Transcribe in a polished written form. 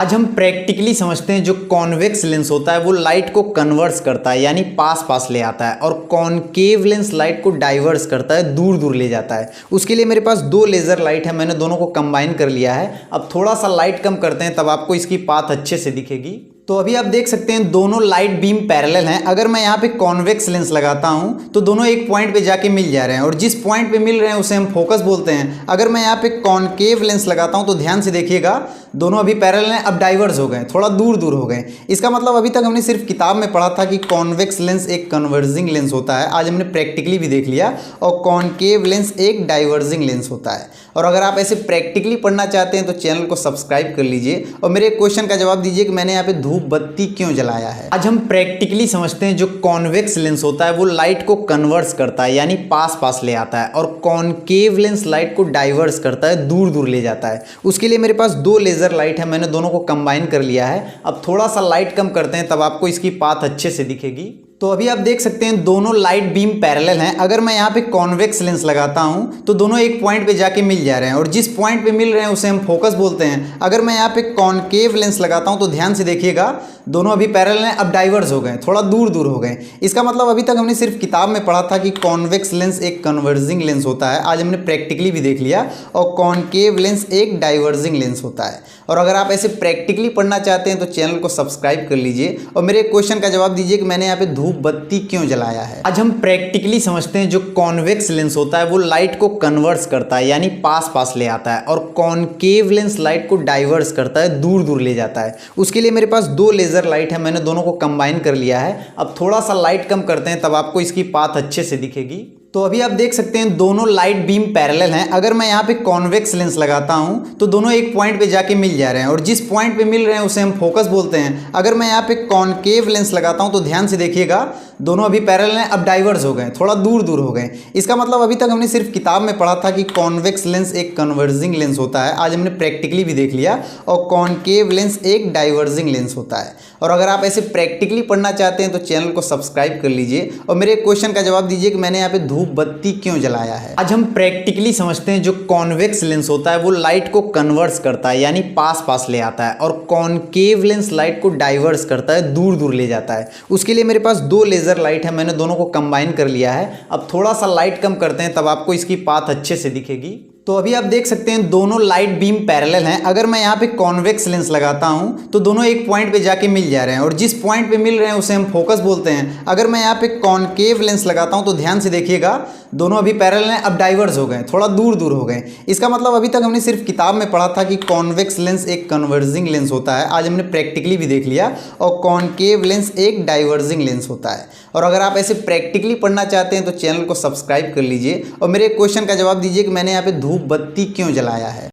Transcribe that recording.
आज हम प्रैक्टिकली समझते हैं जो कॉन्वेक्स लेंस होता है वो लाइट को कन्वर्स करता है यानी पास पास ले आता है, और कॉनकेव लेंस लाइट को डाइवर्स करता है, दूर दूर ले जाता है। उसके लिए मेरे पास दो लेज़र लाइट है, मैंने दोनों को कंबाइन कर लिया है। अब थोड़ा सा लाइट कम करते हैं तब आपको इसकी पाथ अच्छे से दिखेगी। तो अभी आप देख सकते हैं दोनों लाइट बीम पैरेलल हैं। अगर मैं यहाँ पे कॉन्वेक्स लेंस लगाता हूँ तो दोनों एक पॉइंट पे जाके मिल जा रहे हैं, और जिस पॉइंट पे मिल रहे हैं उसे हम फोकस बोलते हैं। अगर मैं यहाँ पे कॉनकेव लेंस लगाता हूँ तो ध्यान से देखिएगा, दोनों अभी पैरेलल हैं, अब डाइवर्स हो गए, थोड़ा दूर दूर हो गए। इसका मतलब अभी तक हमने सिर्फ किताब में पढ़ा था कि कॉन्वेक्स लेंस एक कन्वर्जिंग लेंस होता है, आज हमने प्रैक्टिकली भी देख लिया, और कॉनकेव लेंस एक डाइवर्जिंग लेंस होता है। और अगर आप ऐसे प्रैक्टिकली पढ़ना चाहते हैं तो चैनल को सब्सक्राइब कर लीजिए और मेरे क्वेश्चन का जवाब दीजिए कि मैंने यहाँ पे धूप बत्ती क्यों जलाया है। आज हम प्रैक्टिकली समझते हैं जो कॉन्वेक्स लेंस होता है वो लाइट को कन्वर्स करता है यानी पास पास ले आता है, और कॉनकेव लेंस लाइट को डाइवर्स करता है, दूर दूर ले जाता है। उसके लिए मेरे पास दो लेजर लाइट है, मैंने दोनों को कंबाइन कर लिया है। अब थोड़ा सा लाइट कम करते हैं तब आपको इसकी पाथ अच्छे से दिखेगी। तो अभी आप देख सकते हैं दोनों लाइट बीम पैरेलल हैं। अगर मैं यहाँ पे कॉन्वेक्स लेंस लगाता हूँ तो दोनों एक पॉइंट पे जाके मिल जा रहे हैं, और जिस पॉइंट पे मिल रहे हैं उसे हम फोकस बोलते हैं। अगर मैं यहाँ पे कॉनकेव लेंस लगाता हूँ तो ध्यान से देखिएगा, दोनों अभी पैरेलल हैं, अब डाइवर्स हो गए, थोड़ा दूर दूर हो गए। इसका मतलब अभी तक हमने सिर्फ किताब में पढ़ा था कि कॉन्वेक्स लेंस एक कन्वर्जिंग लेंस होता है, आज हमने प्रैक्टिकली भी देख लिया, और कॉनकेव लेंस एक डाइवर्जिंग लेंस होता है। और अगर आप ऐसे प्रैक्टिकली पढ़ना चाहते हैं तो चैनल को सब्सक्राइब कर लीजिए और मेरे क्वेश्चन का जवाब दीजिए कि मैंने यहाँ पे धूप बत्ती क्यों जलाया है। आज हम प्रैक्टिकली समझते हैं जो कॉन्वेक्स लेंस होता है वो लाइट को कन्वर्स करता है यानी पास पास ले आता है, और कॉनकेव लेंस लाइट को डाइवर्स करता है, दूर दूर ले जाता है। उसके लिए मेरे पास दो लेजर लाइट है, मैंने दोनों को कंबाइन कर लिया है। अब थोड़ा सा लाइट कम करते हैं तब आपको इसकी पाथ अच्छे से दिखेगी। तो अभी आप देख सकते हैं दोनों लाइट बीम पैरेलल हैं। अगर मैं यहाँ पे कॉन्वेक्स लेंस लगाता हूँ तो दोनों एक पॉइंट पे जाके मिल जा रहे हैं, और जिस पॉइंट पे मिल रहे हैं उसे हम फोकस बोलते हैं। अगर मैं यहाँ पे कॉनकेव लेंस लगाता हूँ तो ध्यान से देखिएगा, दोनों अभी पैरेलल हैं, अब डाइवर्स हो गए, थोड़ा दूर दूर हो गए। इसका मतलब अभी तक हमने सिर्फ किताब में पढ़ा था कि कॉन्वेक्स लेंस एक कन्वर्जिंग लेंस होता है, आज हमने प्रैक्टिकली भी देख लिया, और कॉनकेव लेंस एक डाइवर्जिंग लेंस होता है। और अगर आप ऐसे प्रैक्टिकली पढ़ना चाहते हैं तो चैनल को सब्सक्राइब कर लीजिए और मेरे क्वेश्चन का जवाब दीजिए कि मैंने यहाँ पे धूप बत्ती क्यों जलाया है। आज हम प्रैक्टिकली समझते हैं जो कॉन्वेक्स लेंस होता है वो लाइट को कन्वर्स करता है यानी पास पास ले आता है, और कॉनकेव लेंस लाइट को डाइवर्स करता है, दूर दूर ले जाता है। उसके लिए मेरे पास दो लेजर लाइट है, मैंने दोनों को कंबाइन कर लिया है। अब थोड़ा सा लाइट कम करते हैं तब आपको इसकी पाथ अच्छे से दिखेगी। तो अभी आप देख सकते हैं दोनों लाइट बीम पैरेलल हैं। अगर मैं यहाँ पे कॉन्वेक्स लेंस लगाता हूँ तो दोनों एक पॉइंट पे जाके मिल जा रहे हैं, और जिस पॉइंट पे मिल रहे हैं उसे हम फोकस बोलते हैं। अगर मैं यहाँ पे कॉनकेव लेंस लगाता हूँ तो ध्यान से देखिएगा, दोनों अभी पैरेलल हैं, अब डाइवर्स हो गए, थोड़ा दूर दूर हो गए। इसका मतलब अभी तक हमने सिर्फ किताब में पढ़ा था कि कॉन्वेक्स लेंस एक कन्वर्जिंग लेंस होता है, आज हमने प्रैक्टिकली भी देख लिया, और कॉनकेव लेंस एक डाइवर्जिंग लेंस होता है। और अगर आप ऐसे प्रैक्टिकली पढ़ना चाहते हैं तो चैनल को सब्सक्राइब कर लीजिए और मेरे क्वेश्चन का जवाब दीजिए कि मैंने यहाँ पे धूप बत्ती क्यों जलाया है।